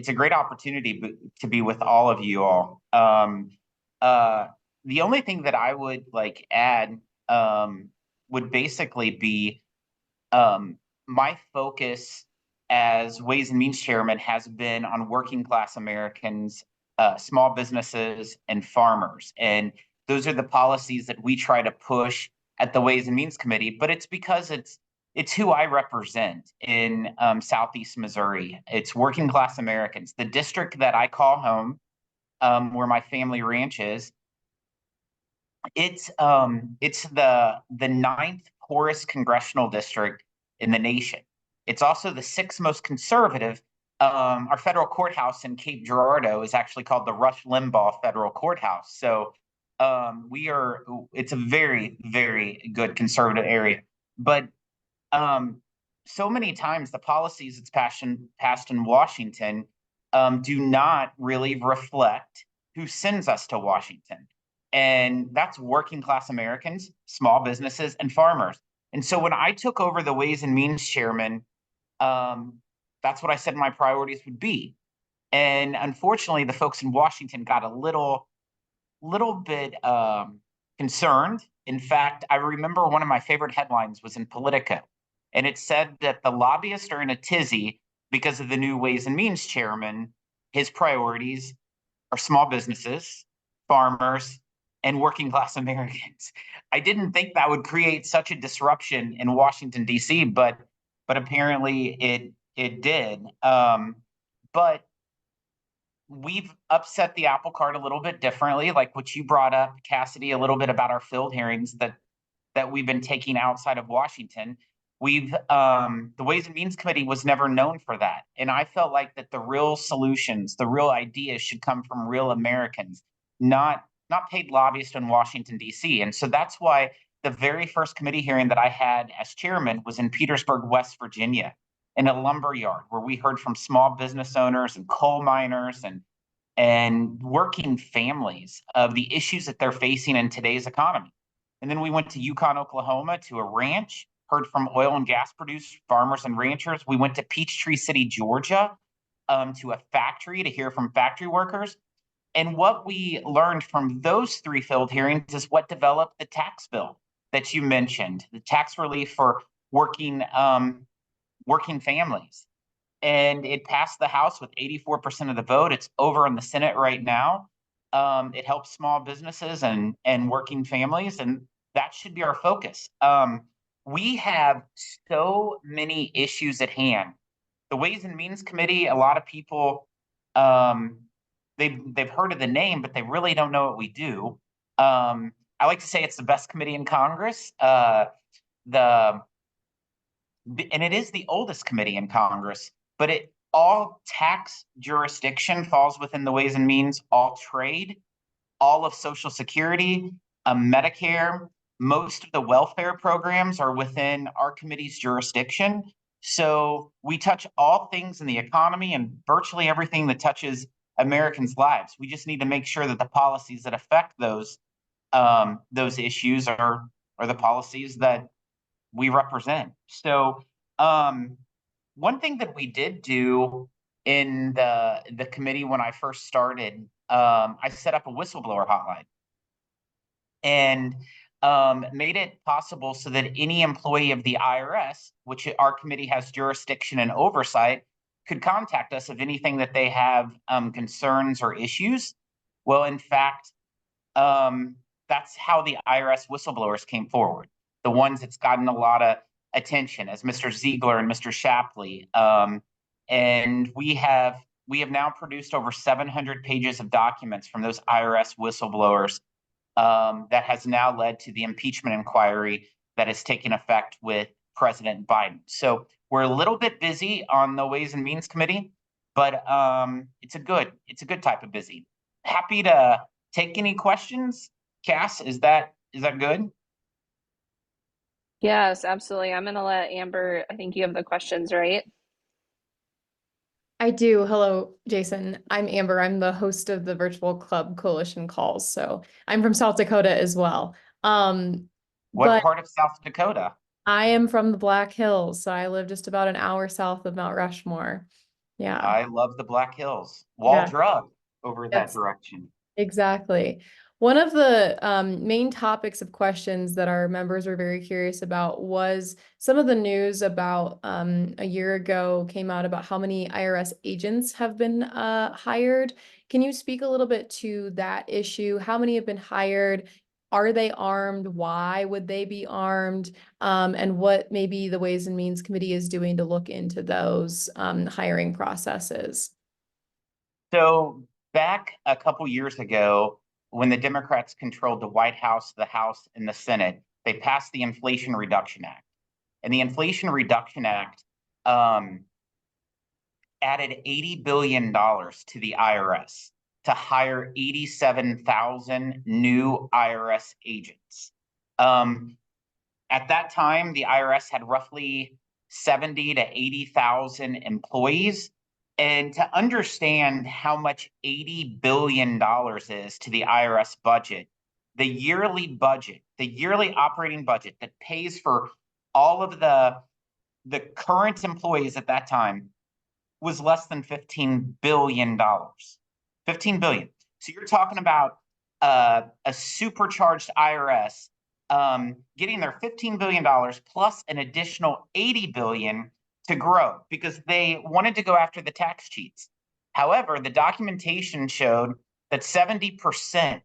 It's a great opportunity to be with all of you all. Uh, the only thing that I would like add would basically be my focus as Ways and Means Chairman has been on working class Americans, small businesses, and farmers. And those are the policies that we try to push at the Ways and Means Committee. But it's because it's who I represent in Southeast Missouri. It's working class Americans. The district that I call home, where my family ranch is, it's the ninth poorest congressional district in the nation. It's also the sixth most conservative. Our federal courthouse in Cape Girardeau is actually called the Rush Limbaugh Federal Courthouse. So it's a very, very good conservative area. But so many times the policies that's passed in Washington do not really reflect who sends us to Washington. And that's working class Americans, small businesses, and farmers. And so when I took over the Ways and Means Chairman, that's what I said my priorities would be. And unfortunately, the folks in Washington got a little bit concerned. In fact, I remember one of my favorite headlines was in Politico, and it said that the lobbyists are in a tizzy because of the new Ways and Means Chairman. His priorities are small businesses, farmers, and working class Americans. I didn't think that would create such a disruption in Washington D.C., but apparently it did. But we've upset the apple cart a little bit differently, like what you brought up, Cassidy, a little bit about our field hearings that we've been taking outside of Washington. We've the Ways and Means Committee was never known for that, and I felt like that the real solutions, the real ideas, should come from real Americans, not paid lobbyists in Washington D.C. And so that's why the very first committee hearing that I had as chairman was in Petersburg, West Virginia, in a lumber yard, where we heard from small business owners and coal miners and working families of the issues that they're facing in today's economy. And then we went to Yukon, Oklahoma, to a ranch, heard from oil and gas producers, farmers, and ranchers. We went to Peachtree City, Georgia, to a factory to hear from factory workers. And what we learned from those three field hearings is what developed the tax bill that you mentioned, the tax relief for working families. And it passed the House with 84% of the vote. It's over in the Senate right now. It helps small businesses and working families, and that should be our focus. We have so many issues at hand. The Ways and Means Committee, a lot of people they've heard of the name, but they really don't know what we do. I like to say it's the best committee in Congress. And it is the oldest committee in Congress, but all tax jurisdiction falls within the Ways and Means, all trade, all of Social Security, Medicare, most of the welfare programs are within our committee's jurisdiction. So we touch all things in the economy and virtually everything that touches Americans' lives. We just need to make sure that the policies that affect those issues are the policies that we represent. So one thing that we did do in the committee when I first started, I set up a whistleblower hotline and made it possible so that any employee of the IRS, which our committee has jurisdiction and oversight, could contact us of anything that they have concerns or issues. Well, in fact, that's how the IRS whistleblowers came forward. The ones that's gotten a lot of attention, as Mr. Ziegler and Mr. Shapley. And we have now produced over 700 pages of documents from those IRS whistleblowers that has now led to the impeachment inquiry that is taking effect with President Biden. So we're a little bit busy on the Ways and Means Committee, but it's a good type of busy. Happy to take any questions. Cass, is that good? Yes, absolutely. I'm gonna let Amber, I think you have the questions, right? I do. Hello, Jason. I'm Amber. I'm the host of the Virtual Club Coalition calls. So I'm from South Dakota as well. What But part of South Dakota? I am from the Black Hills, so I live just about an hour south of Mount Rushmore. Yeah. I love the Black Hills. Wall Yeah. drug over that Yes. direction. Exactly. One of the main topics of questions that our members were very curious about was some of the news about a year ago came out about how many IRS agents have been hired. Can you speak a little bit to that issue? How many have been hired? Are they armed? Why would they be armed? And what maybe the Ways and Means Committee is doing to look into those hiring processes? So back a couple years ago, when the Democrats controlled the White House, the House, and the Senate, they passed the Inflation Reduction Act. And the Inflation Reduction Act added $80 billion to the IRS to hire 87,000 new IRS agents. At that time, the IRS had roughly 70 to 80,000 employees. And to understand how much $80 billion is to the IRS budget, the yearly operating budget that pays for all of the current employees at that time was less than $15 billion. $15 billion. So you're talking about a supercharged IRS getting their $15 billion plus an additional $80 billion to grow because they wanted to go after the tax cheats. However, the documentation showed that 70%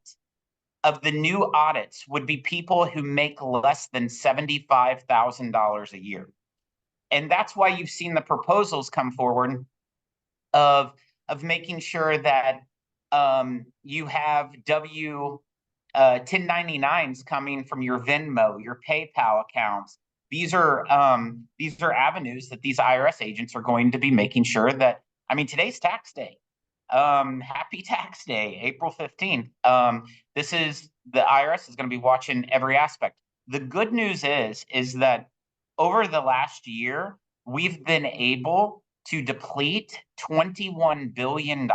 of the new audits would be people who make less than $75,000 a year. And that's why you've seen the proposals come forward of making sure that you have 1099s coming from your Venmo, your PayPal accounts. These are avenues that these IRS agents are going to be making sure that. I mean, today's tax day. Happy Tax Day, April 15th. This is the IRS is going to be watching every aspect. The good news is that over the last year, we've been able to deplete $21 billion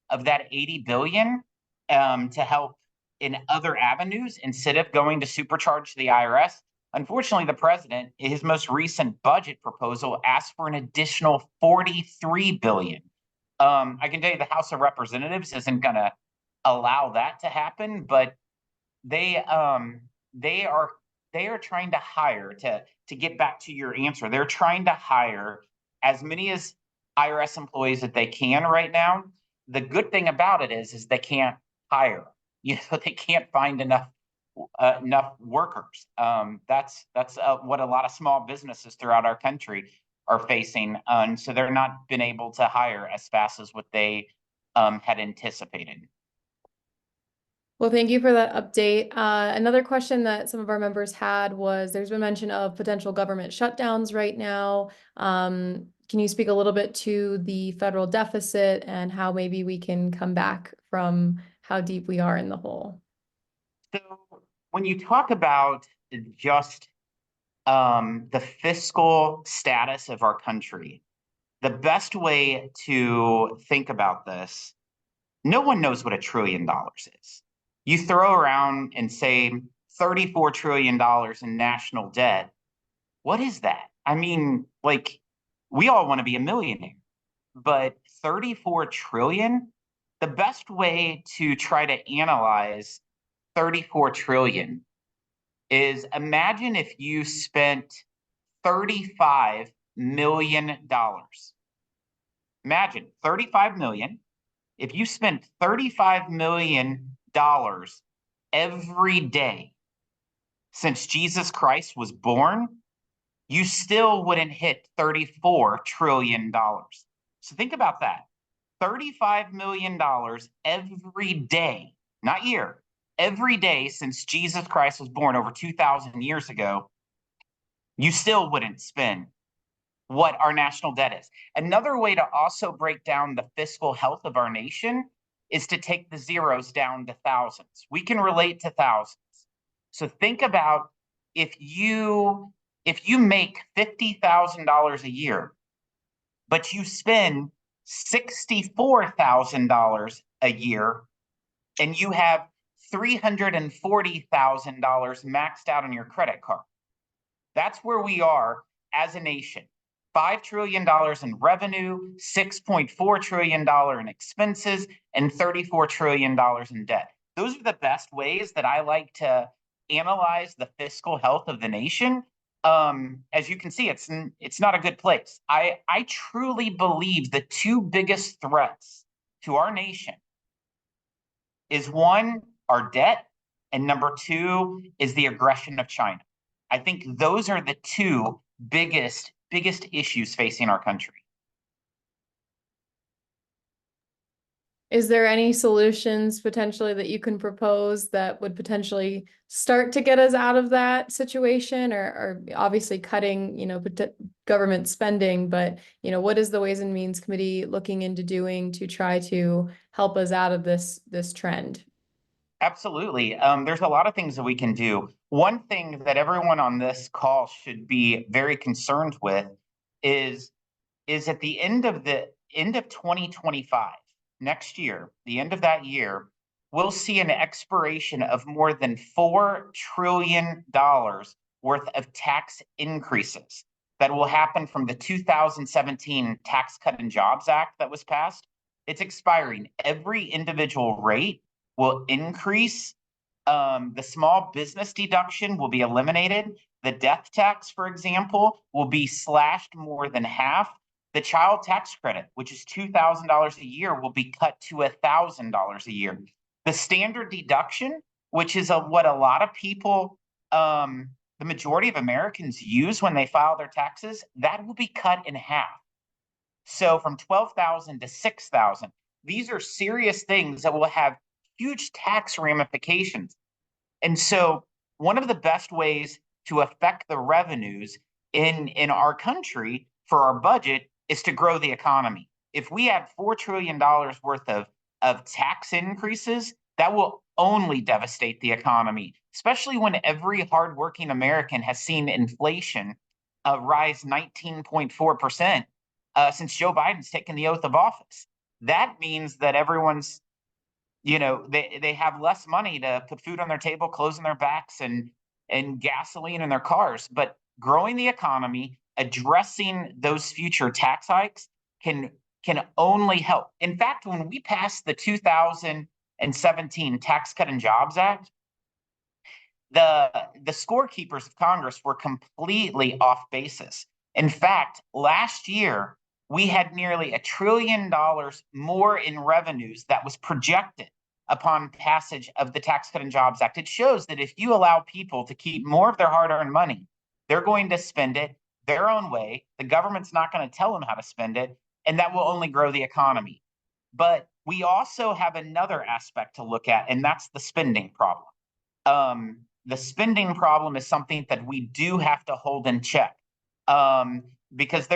of that 80 billion to help in other avenues instead of going to supercharge the IRS. Unfortunately, the president, his most recent budget proposal, asked for an additional 43 billion. I can tell you the House of Representatives isn't going to allow that to happen, but they are trying to hire to get back to your answer. They're trying to hire as many as IRS employees that they can right now. The good thing about it is they can't hire. They can't find enough workers. That's what a lot of small businesses throughout our country are facing, and so they're not been able to hire as fast as what they had anticipated. Well, thank you for that update. Another question that some of our members had was there's been mention of potential government shutdowns right now. Can you speak a little bit to the federal deficit and how maybe we can come back from how deep we are in the hole? So when you talk about just the fiscal status of our country, the best way to think about this, no one knows what $1 trillion is. You throw around and say $34 trillion in national debt. What is that? I mean, like, we all want to be a millionaire, but 34 trillion, the best way to try to analyze 34 trillion is imagine if you spent $35 million. Imagine 35 million. If you spent $35 million every day since Jesus Christ was born, you still wouldn't hit $34 trillion. So think about that. $35 million every day, not year, every day since Jesus Christ was born over 2,000 years ago, you still wouldn't spend what our national debt is. Another way to also break down the fiscal health of our nation is to take the zeros down to thousands. We can relate to thousands. So think about if you make $50,000 a year, but you spend $64,000 a year, and you have $340,000 maxed out on your credit card. That's where we are as a nation. $5 trillion in revenue, $6.4 trillion in expenses, and $34 trillion in debt. Those are the best ways that I like to analyze the fiscal health of the nation. As you can see, it's not a good place. I truly believe the two biggest threats to our nation is one, our debt, and number two is the aggression of China. I think those are the two biggest issues facing our country. Is there any solutions potentially that you can propose that would potentially start to get us out of that situation, or obviously cutting, government spending, but, what is the Ways and Means Committee looking into doing to try to help us out of this trend? Absolutely. There's a lot of things that we can do. One thing that everyone on this call should be very concerned with is at the end of 2025, next year, the end of that year, we'll see an expiration of more than $4 trillion worth of tax increases that will happen from the 2017 Tax Cut and Jobs Act that was passed. It's expiring. Every individual rate will increase. The small business deduction will be eliminated. The death tax, for example, will be slashed more than half. The child tax credit, which is $2,000 a year, will be cut to $1,000 a year. The standard deduction, which is what a lot of people, the majority of Americans use when they file their taxes, that will be cut in half. So from 12,000 to 6,000. These are serious things that will have huge tax ramifications. And so one of the best ways to affect the revenues in our country for our budget is to grow the economy. If we add $4 trillion worth of tax increases, that will only devastate the economy, especially when every hardworking American has seen inflation rise 19.4% since Joe Biden's taken the oath of office. That means that everyone's, they have less money to put food on their table, clothes on their backs, and gasoline in their cars. But growing the economy, addressing those future tax hikes can only help. In fact, when we passed the 2017 Tax Cut and Jobs Act, the scorekeepers of Congress were completely off basis. In fact, last year, we had nearly $1 trillion more in revenues that was projected upon passage of the Tax Cut and Jobs Act. It shows that if you allow people to keep more of their hard-earned money, they're going to spend it their own way. The government's not going to tell them how to spend it, and that will only grow the economy. But we also have another aspect to look at, and that's the spending problem. The spending problem is something that we do have to hold in check, because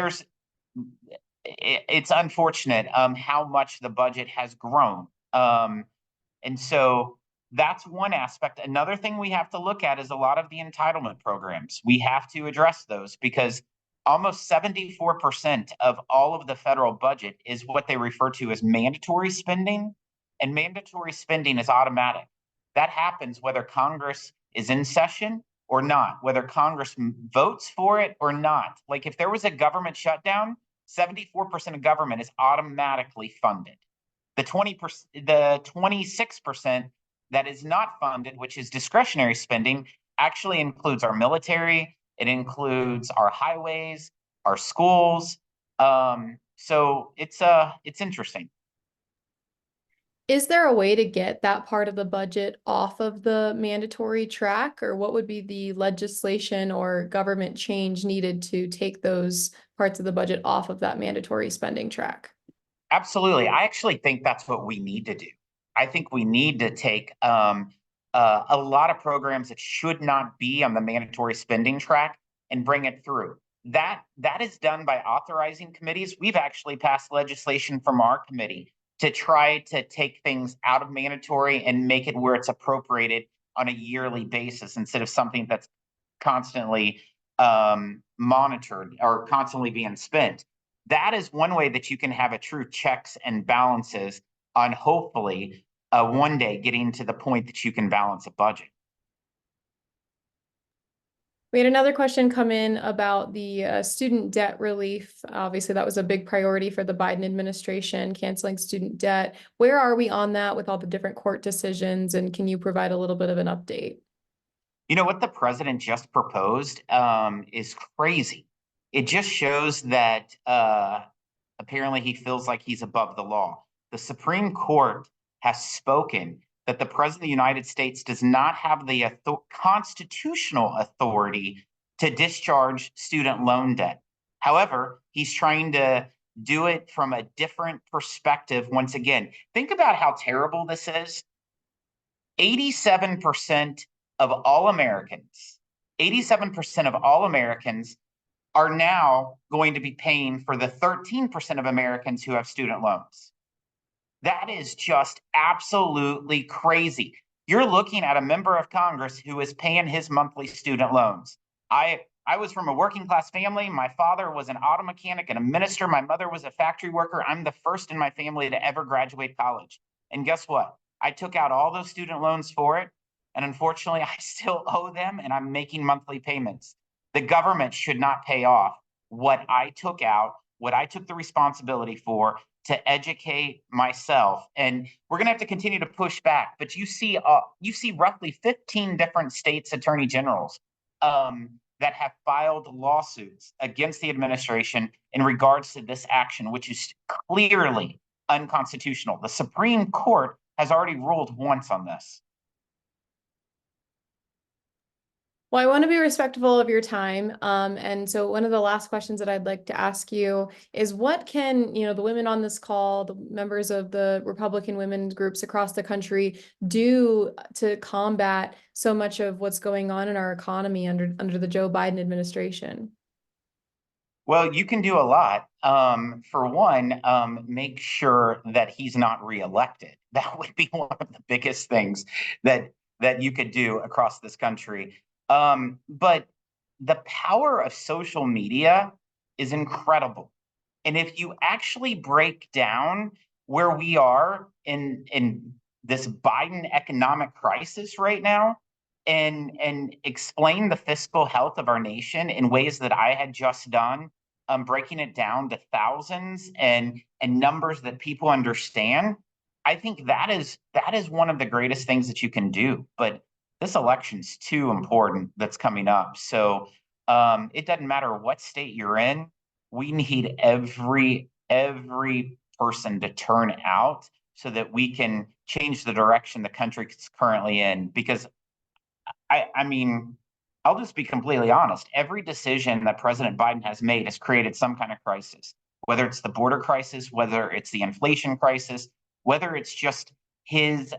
it's unfortunate how much the budget has grown. And so that's one aspect. Another thing we have to look at is a lot of the entitlement programs. We have to address those because almost 74% of all of the federal budget is what they refer to as mandatory spending, and mandatory spending is automatic. That happens whether Congress is in session or not, whether Congress votes for it or not. Like if there was a government shutdown, 74% of government is automatically funded. The 26% that is not funded, which is discretionary spending, actually includes our military. It includes our highways, our schools. So it's interesting. Is there a way to get that part of the budget off of the mandatory track, or what would be the legislation or government change needed to take those parts of the budget off of that mandatory spending track? Absolutely. I actually think that's what we need to do. I think we need to take a lot of programs that should not be on the mandatory spending track and bring it through. That is done by authorizing committees. We've actually passed legislation from our committee to try to take things out of mandatory and make it where it's appropriated on a yearly basis instead of something that's constantly monitored or constantly being spent. That is one way that you can have a true checks and balances on hopefully one day getting to the point that you can balance a budget. We had another question come in about the student debt relief. Obviously, that was a big priority for the Biden administration, canceling student debt. Where are we on that with all the different court decisions? And can you provide a little bit of an update? You know what the president just proposed is crazy. It just shows that apparently he feels like he's above the law. The Supreme Court has spoken that the President of the United States does not have the constitutional authority to discharge student loan debt. However, he's trying to do it from a different perspective once again. Think about how terrible this is. 87% of all Americans, 87% of all Americans are now going to be paying for the 13% of Americans who have student loans. That is just absolutely crazy. You're looking at a member of Congress who is paying his monthly student loans. I was from a working class family. My father was an auto mechanic and a minister. My mother was a factory worker. I'm the first in my family to ever graduate college. And guess what? I took out all those student loans for it. And unfortunately, I still owe them and I'm making monthly payments. The government should not pay off what I took out, what I took the responsibility for to educate myself. And we're going to have to continue to push back. But you see roughly 15 different states attorney generals that have filed lawsuits against the administration in regards to this action, which is clearly unconstitutional. The Supreme Court has already ruled once on this. Well, I want to be respectful of your time. And so one of the last questions that I'd like to ask you is what can, the women on this call, the members of the Republican women's groups across the country do to combat so much of what's going on in our economy under the Joe Biden administration? Well, you can do a lot. For one, make sure that he's not reelected. That would be one of the biggest things that you could do across this country. But the power of social media is incredible. And if you actually break down where we are in this Biden economic crisis right now and explain the fiscal health of our nation in ways that I had just done, breaking it down to thousands and numbers that people understand, I think that is one of the greatest things that you can do. But this election's too important that's coming up. So it doesn't matter what state you're in. We need every person to turn out so that we can change the direction the country is currently in. Because I mean, I'll just be completely honest. Every decision that President Biden has made has created some kind of crisis, whether it's the border crisis, whether it's the inflation crisis, whether it's just his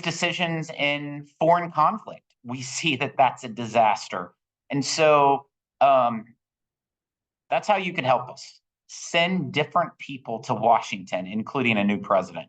decisions in foreign conflict. We see that that's a disaster. And so that's how you can help us. Send different people to Washington, including a new president.